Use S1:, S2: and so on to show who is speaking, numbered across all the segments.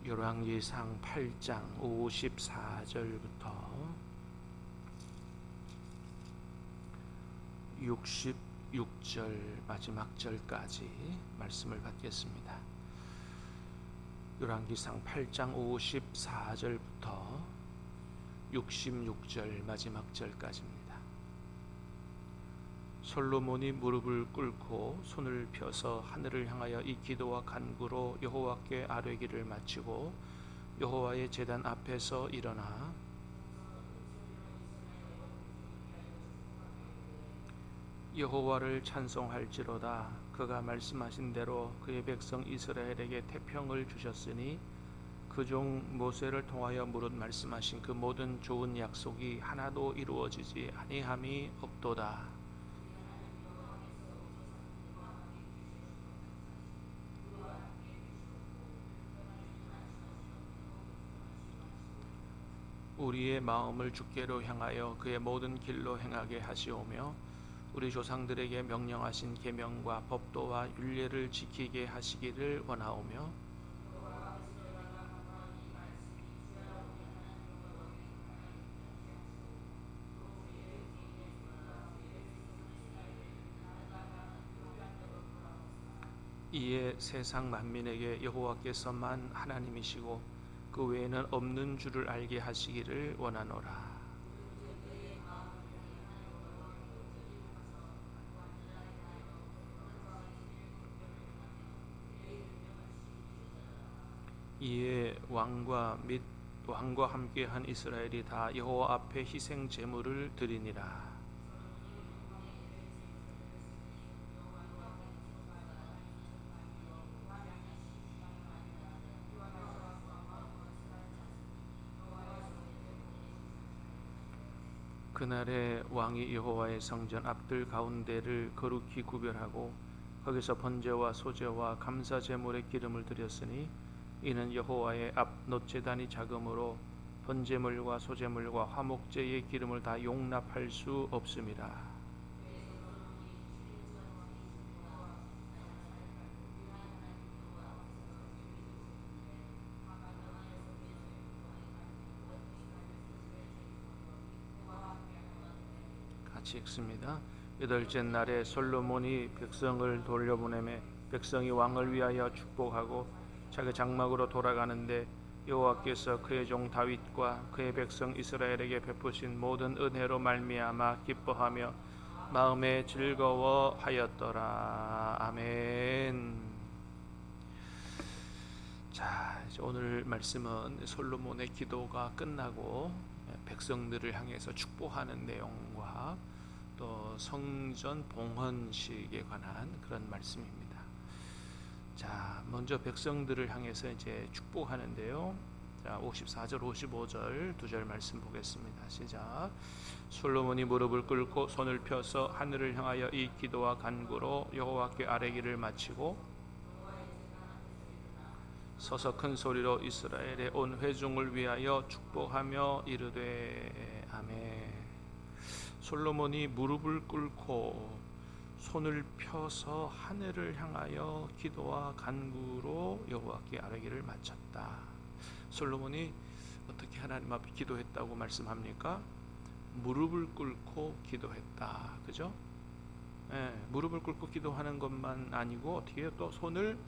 S1: 열왕기상 8장 54절부터 66절 마지막 절까지 말씀을 받겠습니다. 열왕기상 8장 54절부터 66절 마지막 절까지입니다. 솔로몬이 무릎을 꿇고 손을 펴서 하늘을 향하여 이 기도와 간구로 여호와께 아뢰기를 마치고 여호와의 제단 앞에서 일어나 여호와를 찬송할지로다. 그가 말씀하신 대로 그의 백성 이스라엘에게 태평을 주셨으니 그 종 모세를 통하여 무릇 말씀하신 그 모든 좋은 약속이 하나도 이루어지지 아니함이 없도다. 우리의 마음을 주께로 향하여 그의 모든 길로 행하게 하시오며 우리 조상들에게 명령하신 계명과 법도와 율례를 지키게 하시기를 원하오며 이에 세상 만민에게 여호와께서만 하나님이시고 그 외에는 없는 줄을 알게 하시기를 원하노라. 이에 왕과 함께한 이스라엘이 다 여호와 앞에 희생 제물을 드리니라. 그날에 왕이 여호와의 성전 앞들 가운데를 거룩히 구별하고 거기서 번제와 소제와 감사 제물의 기름을 드렸으니 이는 여호와의 앞 놋제단이 작으므로 번제물과 소제물과 화목제의 기름을 다 용납할 수 없음이라. 같이 읽습니다. 여덟째 날에 솔로몬이 백성을 돌려보내매 백성이 왕을 위하여 축복하고 자기 장막으로 돌아가는데 여호와께서 그의 종 다윗과 그의 백성 이스라엘에게 베푸신 모든 은혜로 말미암아 기뻐하며 마음에 즐거워하였더라. 아멘. 자, 이제 오늘 말씀은 솔로몬의 기도가 끝나고 백성들을 향해서 축복하는 내용과 또 성전 봉헌식에 관한 그런 말씀입니다. 자, 먼저 백성들을 향해서 이제 축복하는데요. 자, 54절, 55절 두 절 말씀 보겠습니다. 시작. 솔로몬이 무릎을 꿇고 손을 펴서 하늘을 향하여 이 기도와 간구로 여호와께 아뢰기를 마치고 서서 큰 소리로 이스라엘의 온 회중을 위하여 축복하며 이르되 아멘. 솔로몬이 무릎을 꿇고 손을 펴서 하늘을 향하여 기도와 간구로 여호와께 아뢰기를 마쳤다. 솔로몬이 어떻게 하나님 앞에 기도했다고 말씀합니까? 무릎을 꿇고 기도했다. 그죠? 무릎을 꿇고 기도하는 것만 아니고 어떻게 또 손을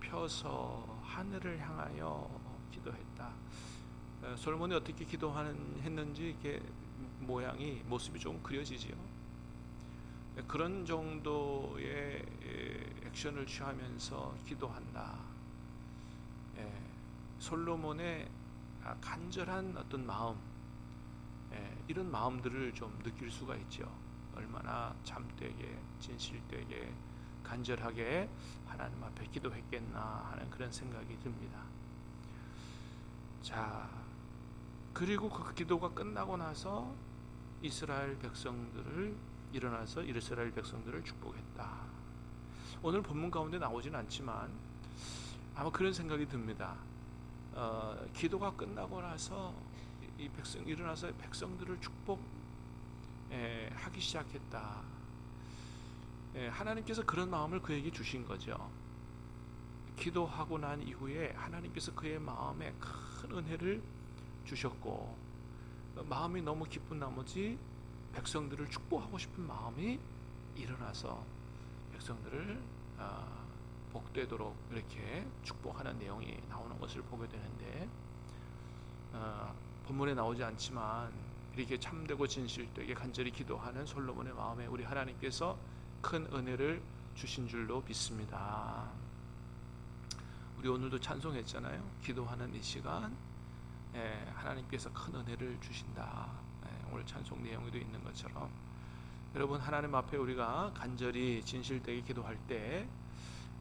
S1: 펴서 하늘을 향하여 기도했다. 솔로몬이 어떻게 했는지 이게 모습이 좀 그려지지요. 그런 정도의 액션을 취하면서 기도한다. 솔로몬의 간절한 어떤 마음, 이런 마음들을 좀 느낄 수가 있죠. 얼마나 참되게 진실되게 간절하게 하나님 앞에 기도했겠나 하는 그런 생각이 듭니다. 자, 그리고 그 기도가 끝나고 나서 이스라엘 백성들을 축복했다. 오늘 본문 가운데 나오진 않지만 아마 그런 생각이 듭니다. 기도가 끝나고 나서 일어나서 백성들을 축복하기 시작했다. 하나님께서 그런 마음을 그에게 주신 거죠. 기도하고 난 이후에 하나님께서 그의 마음에 큰 은혜를 주셨고, 마음이 너무 기쁜 나머지 백성들을 축복하고 싶은 마음이 일어나서 백성들을 복되도록 이렇게 축복하는 내용이 나오는 것을 보게 되는데, 본문에 나오지 않지만 이렇게 참되고 진실되게 간절히 기도하는 솔로몬의 마음에 우리 하나님께서 큰 은혜를 주신 줄로 믿습니다. 우리 오늘도 찬송했잖아요. 기도하는 이 시간, 하나님께서 큰 은혜를 주신다. 오늘 찬송 내용에도 있는 것처럼, 여러분, 하나님 앞에 우리가 간절히 진실되게 기도할 때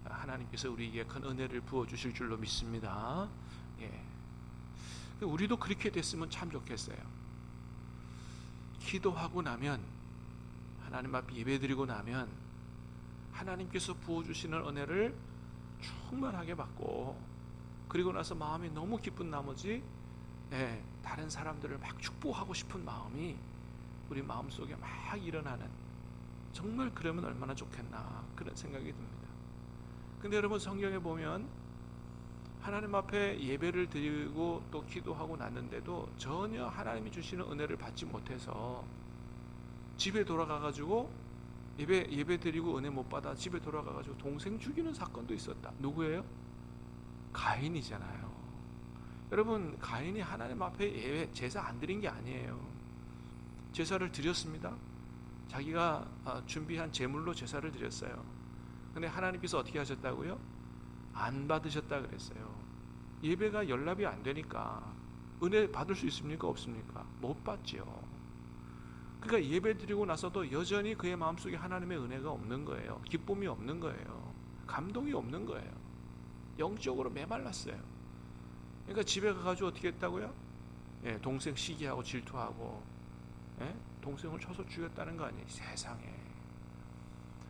S1: 하나님께서 우리에게 큰 은혜를 부어 주실 줄로 믿습니다. 우리도 그렇게 됐으면 참 좋겠어요. 기도하고 나면, 하나님 앞에 예배드리고 나면 하나님께서 부어주시는 은혜를 충만하게 받고, 그리고 나서 마음이 너무 기쁜 나머지 다른 사람들을 막 축복하고 싶은 마음이 우리 마음속에 막 일어나는, 정말 그러면 얼마나 좋겠나 그런 생각이 듭니다. 근데 여러분, 성경에 보면 하나님 앞에 예배를 드리고 또 기도하고 났는데도 전혀 하나님이 주시는 은혜를 받지 못해서 집에 돌아가가지고 예배 드리고 은혜 못 받아 집에 돌아가가지고 동생 죽이는 사건도 있었다. 누구예요? 가인이잖아요. 여러분, 가인이 하나님 앞에 제사 안 드린 게 아니에요. 제사를 드렸습니다. 자기가 준비한 제물로 제사를 드렸어요. 근데 하나님께서 어떻게 하셨다고요? 안 받으셨다 그랬어요. 예배가 연락이 안 되니까 은혜 받을 수 있습니까? 없습니까? 못 받지요. 그러니까 예배 드리고 나서도 여전히 그의 마음속에 하나님의 은혜가 없는 거예요. 기쁨이 없는 거예요. 감동이 없는 거예요. 영적으로 메말랐어요. 그러니까 집에 가가지고 어떻게 했다고요? 동생 시기하고 질투하고, 동생을 쳐서 죽였다는 거 아니에요. 세상에,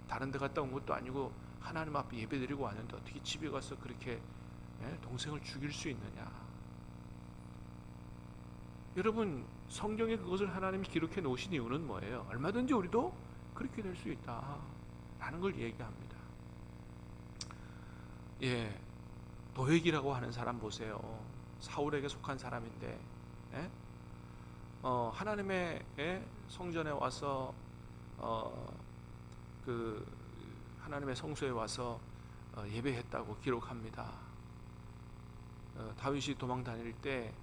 S1: 다른 데 갔다 온 것도 아니고 하나님 앞에 예배 드리고 왔는데 어떻게 집에 가서 그렇게 동생을 죽일 수 있느냐. 여러분, 성경에 그것을 하나님이 기록해 놓으신 이유는 뭐예요? 얼마든지 우리도 그렇게 될 수 있다라는 걸 얘기합니다. 도액이라고 하는 사람 보세요. 사울에게 속한 사람인데, 하나님의 성전에 와서 그 하나님의 성소에 와서 예배했다고 기록합니다. 다윗이 도망 다닐 때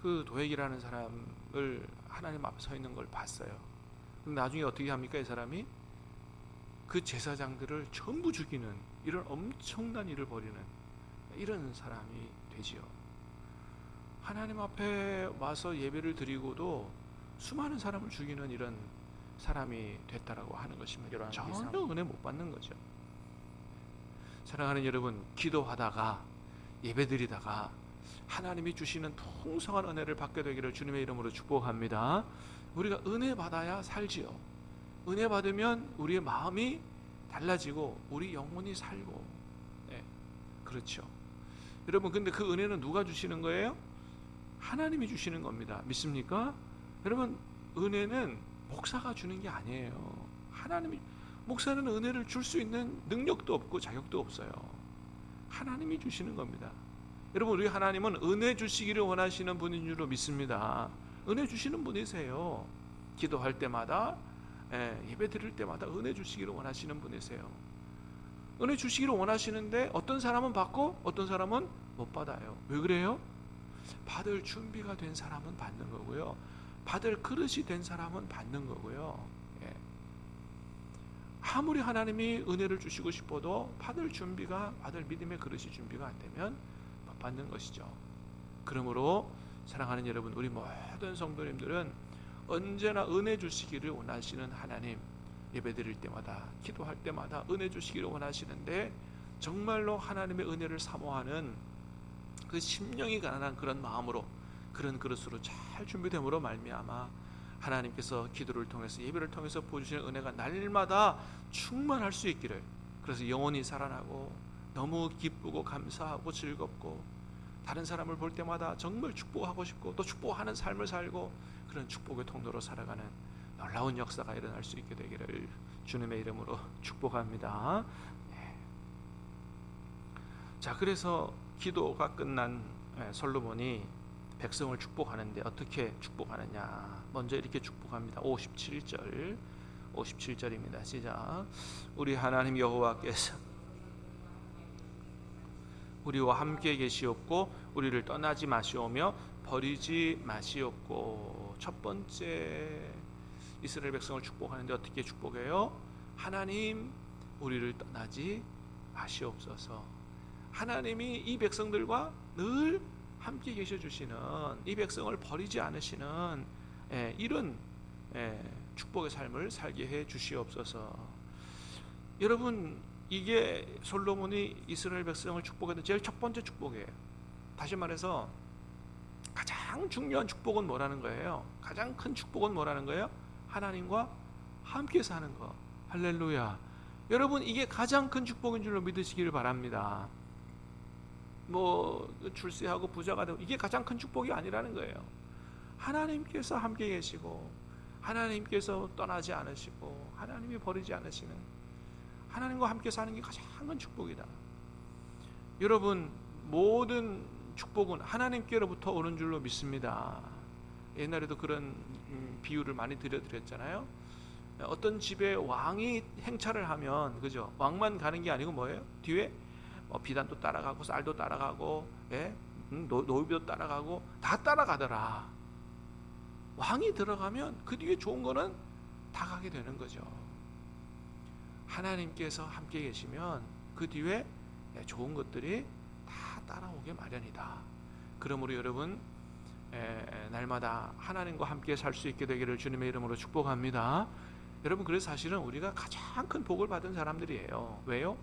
S1: 그 도액이라는 사람을 하나님 앞에 서 있는 걸 봤어요. 그럼 나중에 어떻게 합니까? 이 사람이 그 제사장들을 전부 죽이는 이런 엄청난 일을 벌이는 이런 사람이 되지요. 하나님 앞에 와서 예배를 드리고도 수많은 사람을 죽이는 이런 사람이 됐다라고 하는 것입니다. 전혀 은혜 못 받는 거죠. 사랑하는 여러분, 기도하다가 예배드리다가 하나님이 주시는 풍성한 은혜를 받게 되기를 주님의 이름으로 축복합니다. 우리가 은혜 받아야 살지요. 은혜 받으면 우리의 마음이 달라지고 우리 영혼이 살고, 그렇죠. 여러분, 근데 그 은혜는 누가 주시는 거예요? 하나님이 주시는 겁니다. 믿습니까? 여러분, 은혜는 목사가 주는 게 아니에요. 하나님이, 목사는 은혜를 줄 수 있는 능력도 없고 자격도 없어요. 하나님이 주시는 겁니다. 여러분, 우리 하나님은 은혜 주시기를 원하시는 분인 줄로 믿습니다. 은혜 주시는 분이세요. 기도할 때마다, 예배 드릴 때마다 은혜 주시기를 원하시는 분이세요. 은혜 주시기를 원하시는데 어떤 사람은 받고 어떤 사람은 못 받아요. 왜 그래요? 받을 준비가 된 사람은 받는 거고요, 받을 그릇이 된 사람은 받는 거고요. 아무리 하나님이 은혜를 주시고 싶어도 받을 믿음의 그릇이 준비가 안 되면 못 받는 것이죠. 그러므로 사랑하는 여러분, 우리 모든 성도님들은 언제나 은혜 주시기를 원하시는 하나님, 예배드릴 때마다 기도할 때마다 은혜 주시기를 원하시는데, 정말로 하나님의 은혜를 사모하는 그 심령이 가난한 그런 마음으로, 그런 그릇으로 잘 준비됨으로 말미암아 하나님께서 기도를 통해서, 예배를 통해서 보여주시는 은혜가 날마다 충만할 수 있기를, 그래서 영혼이 살아나고 너무 기쁘고 감사하고 즐겁고 다른 사람을 볼 때마다 정말 축복하고 싶고 또 축복하는 삶을 살고 그런 축복의 통로로 살아가는 놀라운 역사가 일어날 수 있게 되기를 주님의 이름으로 축복합니다. 자, 그래서 기도가 끝난 솔로몬이 백성을 축복하는데 어떻게 축복하느냐? 먼저 이렇게 축복합니다. 57절입니다. 시작. 우리 하나님 여호와께서 우리와 함께 계시옵고 우리를 떠나지 마시오며 버리지 마시옵고. 첫 번째 이스라엘 백성을 축복하는데 어떻게 축복해요? 하나님 우리를 떠나지 마시옵소서. 하나님이 이 백성들과 늘 함께 계셔 주시는, 이 백성을 버리지 않으시는 이런 축복의 삶을 살게 해 주시옵소서. 여러분, 이게 솔로몬이 이스라엘 백성을 축복했던 제일 첫 번째 축복이에요. 다시 말해서 가장 중요한 축복은 뭐라는 거예요? 가장 큰 축복은 뭐라는 거예요? 하나님과 함께 사는 거. 할렐루야. 여러분, 이게 가장 큰 축복인 줄로 믿으시기를 바랍니다. 뭐 출세하고 부자가 되고 이게 가장 큰 축복이 아니라는 거예요. 하나님께서 함께 계시고 하나님께서 떠나지 않으시고 하나님이 버리지 않으시는, 하나님과 함께 사는 게 가장 큰 축복이다. 여러분, 모든 축복은 하나님께로부터 오는 줄로 믿습니다. 옛날에도 그런 비유를 많이 드렸잖아요. 어떤 집에 왕이 행차를 하면, 그죠? 왕만 가는 게 아니고 뭐예요? 뒤에 비단도 따라가고 쌀도 따라가고 노비도 따라가고 다 따라가더라. 왕이 들어가면 그 뒤에 좋은 거는 다 가게 되는 거죠. 하나님께서 함께 계시면 그 뒤에 좋은 것들이 다 따라오게 마련이다. 그러므로 여러분, 날마다 하나님과 함께 살 수 있게 되기를 주님의 이름으로 축복합니다. 여러분, 그래서 사실은 우리가 가장 큰 복을 받은 사람들이에요. 왜요?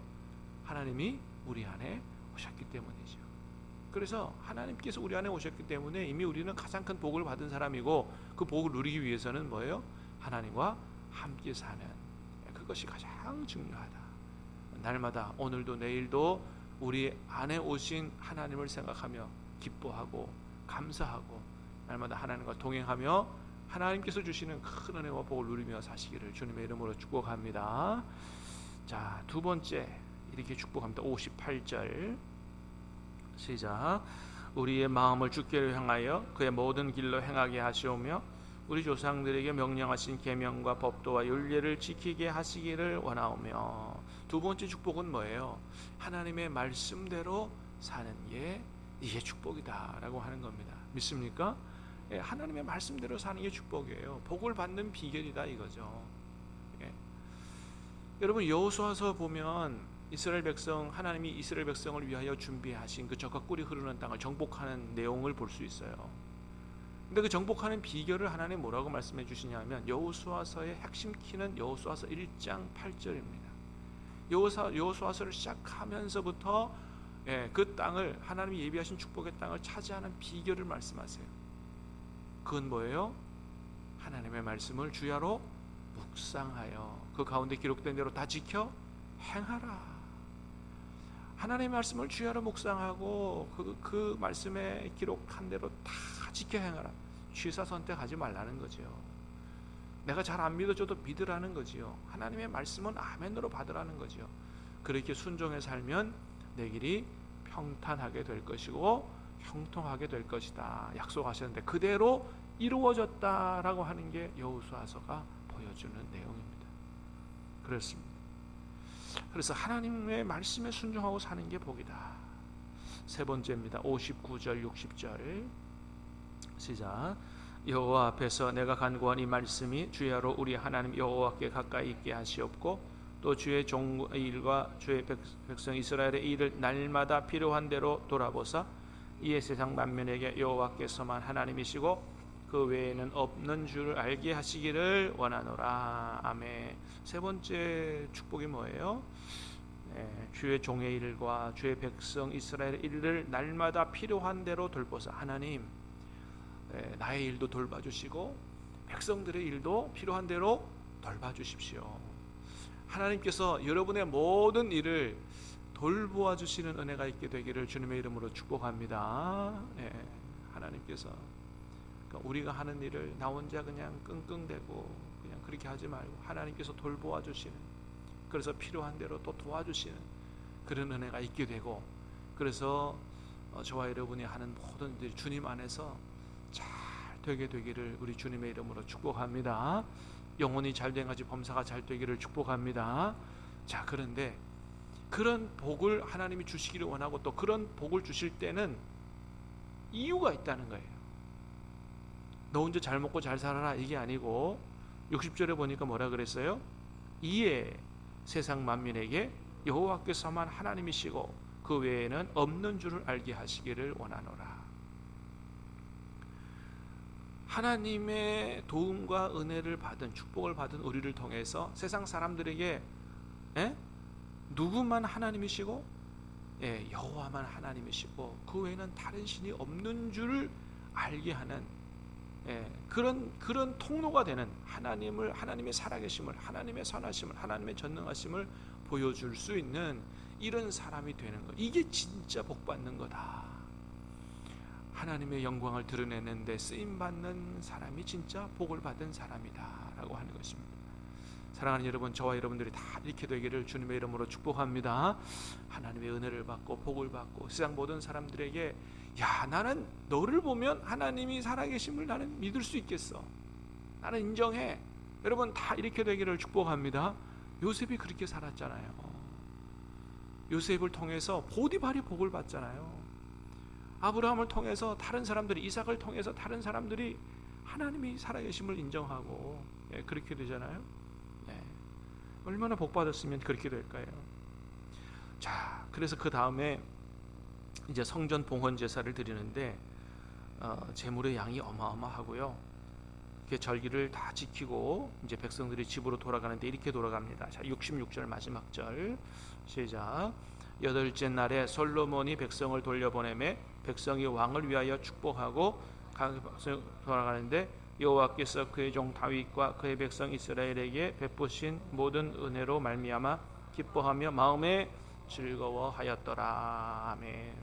S1: 하나님이 우리 안에 오셨기 때문이죠. 그래서 하나님께서 우리 안에 오셨기 때문에 이미 우리는 가장 큰 복을 받은 사람이고, 그 복을 누리기 위해서는 뭐예요? 하나님과 함께 사는, 그것이 가장 중요하다. 날마다, 오늘도 내일도 우리 안에 오신 하나님을 생각하며 기뻐하고 감사하고 날마다 하나님과 동행하며 하나님께서 주시는 큰 은혜와 복을 누리며 사시기를 주님의 이름으로 축복합니다. 자, 두 번째 이렇게 축복합니다. 58절 시작. 우리의 마음을 주께로 향하여 그의 모든 길로 행하게 하시오며 우리 조상들에게 명령하신 계명과 법도와 율례를 지키게 하시기를 원하오며. 두 번째 축복은 뭐예요? 하나님의 말씀대로 사는 게 이게 축복이다라고 하는 겁니다. 믿습니까? 하나님의 말씀대로 사는 게 축복이에요. 복을 받는 비결이다 이거죠. 여러분, 여호수아서 보면 이스라엘 백성, 하나님이 이스라엘 백성을 위하여 준비하신 그 젖과 꿀이 흐르는 땅을 정복하는 내용을 볼 수 있어요. 근데 그 정복하는 비결을 하나님 뭐라고 말씀해 주시냐면 여호수아서의 핵심 키는 여호수아서 1장 8절입니다. 여호수아서를 시작하면서부터 그 땅을, 하나님이 예비하신 축복의 땅을 차지하는 비결을 말씀하세요. 그건 뭐예요? 하나님의 말씀을 주야로 묵상하여 그 가운데 기록된 대로 다 지켜 행하라. 하나님의 말씀을 주야로 묵상하고 그 말씀에 기록한 대로 다 지켜 행하라. 취사 선택하지 말라는 거죠. 내가 잘 안 믿어줘도 믿으라는 거지요. 하나님의 말씀은 아멘으로 받으라는 거죠. 그렇게 순종해 살면 내 길이 평탄하게 될 것이고 형통하게 될 것이다 약속하셨는데 그대로 이루어졌다라고 하는 게 여호수아서가 보여주는 내용입니다. 그렇습니다. 그래서 하나님의 말씀에 순종하고 사는 게 복이다. 세 번째입니다. 59절 60절 시작. 여호와 앞에서 내가 간구한 이 말씀이 주야로 우리 하나님 여호와께 가까이 있게 하시옵고 또 주의 종의 일과 주의 백성 이스라엘의 일을 날마다 필요한 대로 돌아보사 이에 세상 만민에게 여호와께서만 하나님이시고 그 외에는 없는 줄을 알게 하시기를 원하노라. 아멘. 세 번째 축복이 뭐예요? 주의 종의 일과 주의 백성 이스라엘의 일을 날마다 필요한 대로 돌보사. 하나님, 나의 일도 돌봐주시고 백성들의 일도 필요한 대로 돌봐주십시오. 하나님께서 여러분의 모든 일을 돌보아 주시는 은혜가 있게 되기를 주님의 이름으로 축복합니다. 하나님께서 우리가 하는 일을 나 혼자 그냥 끙끙대고 그냥 그렇게 하지 말고 하나님께서 돌보아 주시는, 그래서 필요한 대로 또 도와주시는 그런 은혜가 있게 되고 그래서 저와 여러분이 하는 모든 일들이 주님 안에서 잘 되게 되기를 우리 주님의 이름으로 축복합니다. 영혼이 잘 된가지 범사가 잘 되기를 축복합니다. 자, 그런데 그런 복을 하나님이 주시기를 원하고 또 그런 복을 주실 때는 이유가 있다는 거예요. 너 혼자 잘 먹고 잘 살아라 이게 아니고 60절에 보니까 뭐라 그랬어요? 이에 세상 만민에게 여호와께서만 하나님이시고 그 외에는 없는 줄을 알게 하시기를 원하노라. 하나님의 도움과 은혜를 받은 축복을 받은 우리를 통해서 세상 사람들에게 누구만 하나님이시고 여호와만 하나님이시고 그 외에는 다른 신이 없는 줄 알게 하는 그런 통로가 되는 하나님의 살아계심을, 하나님의 선하심을, 하나님의 전능하심을 보여줄 수 있는 이런 사람이 되는 것. 이게 진짜 복 받는 거다. 하나님의 영광을 드러내는데 쓰임 받는 사람이 진짜 복을 받은 사람이다라고 하는 것입니다. 사랑하는 여러분, 저와 여러분들이 다 이렇게 되기를 주님의 이름으로 축복합니다. 하나님의 은혜를 받고 복을 받고 세상 모든 사람들에게 야, 나는 너를 보면 하나님이 살아계심을 나는 믿을 수 있겠어. 나는 인정해. 여러분 다 이렇게 되기를 축복합니다. 요셉이 그렇게 살았잖아요. 요셉을 통해서 보디발이 복을 받잖아요. 아브라함을 통해서 다른 사람들이, 이삭을 통해서 다른 사람들이 하나님이 살아계심을 인정하고 그렇게 되잖아요. 얼마나 복 받았으면 그렇게 될까요? 자, 그래서 그 다음에 이제 성전 봉헌 제사를 드리는데 제물의 양이 어마어마하고요. 그 절기를 다 지키고 이제 백성들이 집으로 돌아가는데 이렇게 돌아갑니다. 자, 66절 마지막 절 시작. 여덟째 날에 솔로몬이 백성을 돌려보내매 백성이 왕을 위하여 축복하고 각 백성 돌아가는데 여호와께서 그의 종 다윗과 그의 백성 이스라엘에게 베푸신 모든 은혜로 말미암아 기뻐하며 마음에 즐거워하였더라. 아멘.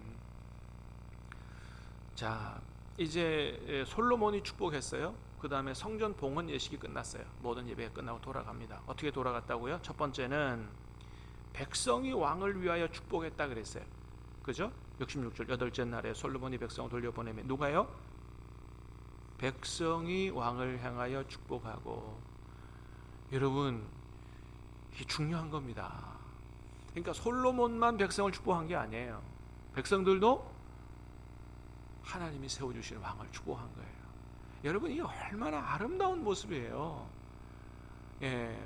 S1: 자, 이제 솔로몬이 축복했어요. 그 다음에 성전 봉헌 예식이 끝났어요. 모든 예배가 끝나고 돌아갑니다. 어떻게 돌아갔다고요? 첫 번째는 백성이 왕을 위하여 축복했다 그랬어요. 그죠? 66절 여덟째 날에 솔로몬이 백성을 돌려보내면 누가요? 백성이 왕을 향하여 축복하고. 여러분, 이게 중요한 겁니다. 그러니까 솔로몬만 백성을 축복한 게 아니에요. 백성들도 하나님이 세워주신 왕을 축복한 거예요. 여러분, 이게 얼마나 아름다운 모습이에요.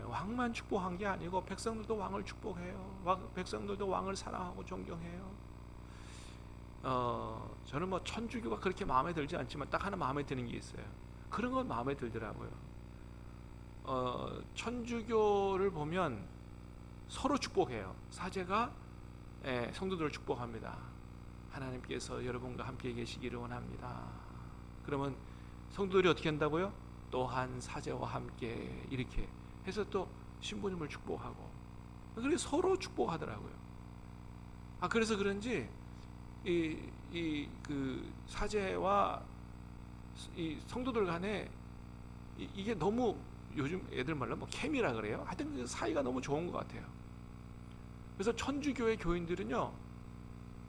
S1: 왕만 축복한 게 아니고 백성들도 왕을 축복해요. 백성들도 왕을 사랑하고 존경해요. 저는 뭐 천주교가 그렇게 마음에 들지 않지만 딱 하나 마음에 드는 게 있어요. 그런 건 마음에 들더라고요. 천주교를 보면 서로 축복해요. 사제가 성도들을 축복합니다. 하나님께서 여러분과 함께 계시기를 원합니다. 그러면 성도들이 어떻게 한다고요? 또한 사제와 함께 이렇게 해서 또 신부님을 축복하고, 그렇게 서로 축복하더라고요. 그래서 그런지 그 사제와 이 성도들 간에 이게 너무, 요즘 애들 말로 뭐 케미라 그래요. 하여튼 그 사이가 너무 좋은 것 같아요. 그래서 천주교의 교인들은요,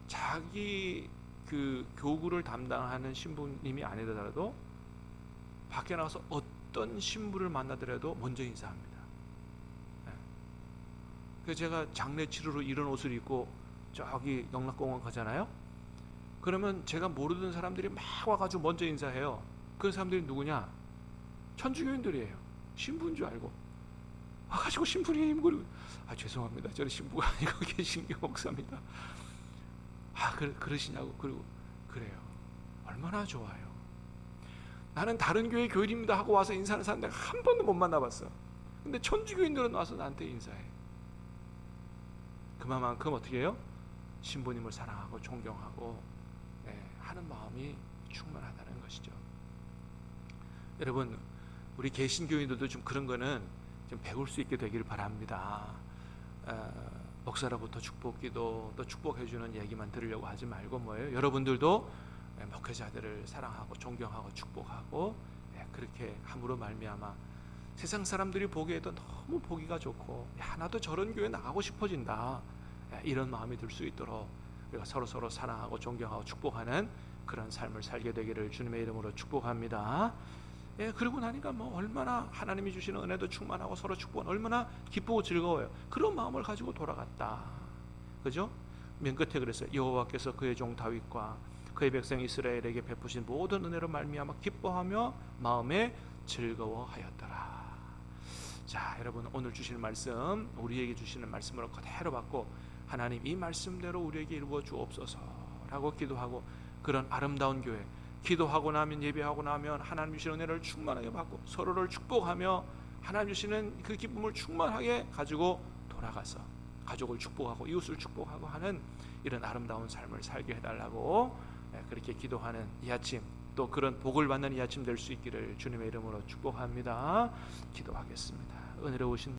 S1: 자기 그 교구를 담당하는 신부님이 아니더라도 밖에 나가서 어떤 신부를 만나더라도 먼저 인사합니다. 그래서 제가 장례 치르러 이런 옷을 입고 저기 영락공원 가잖아요. 그러면 제가 모르던 사람들이 막 와가지고 먼저 인사해요. 그 사람들이 누구냐? 천주교인들이에요. 신부인 줄 알고 와가지고 신부님, 그리고 죄송합니다, 저는 신부가 아니고 계신교 목사입니다. 그러시냐고. 그리고 그래요. 얼마나 좋아요. 나는 다른 교회 교인입니다 하고 와서 인사하는 사람 내가 한 번도 못 만나봤어. 근데 천주교인들은 와서 나한테 인사해. 그만큼 어떻게 해요? 신부님을 사랑하고 존경하고 하는 마음이 충만하다는 것이죠. 여러분, 우리 개신교인들도 좀 그런 거는 좀 배울 수 있게 되기를 바랍니다. 목사로부터 축복기도 또 축복해주는 얘기만 들으려고 하지 말고 뭐예요? 여러분들도 목회자들을 사랑하고 존경하고 축복하고 그렇게 함으로 말미암아 세상 사람들이 보기에도 너무 보기가 좋고, 야, 나도 저런 교회 나가고 싶어진다, 이런 마음이 들 수 있도록 우리가 서로 사랑하고 존경하고 축복하는 그런 삶을 살게 되기를 주님의 이름으로 축복합니다. 예, 그러고 나니까 뭐 얼마나 하나님이 주시는 은혜도 충만하고 서로 축복은 얼마나 기쁘고 즐거워요. 그런 마음을 가지고 돌아갔다. 그죠? 맨 끝에 그랬어요. 여호와께서 그의 종 다윗과 그의 백성 이스라엘에게 베푸신 모든 은혜로 말미암아 기뻐하며 마음에 즐거워하였더라. 자, 여러분 오늘 주시는 말씀, 우리에게 주시는 말씀으로 그대로 받고 하나님 이 말씀대로 우리에게 이루어 주옵소서라고 기도하고 그런 아름다운 교회, 기도하고 나면 예배하고 나면 하나님 주시는 은혜를 충만하게 받고 서로를 축복하며 하나님 주시는 그 기쁨을 충만하게 가지고 돌아가서 가족을 축복하고 이웃을 축복하고 하는 이런 아름다운 삶을 살게 해달라고 그렇게 기도하는 이 아침, 또 그런 복을 받는 이 아침 될 수 있기를 주님의 이름으로 축복합니다. 기도하겠습니다. 은혜로우신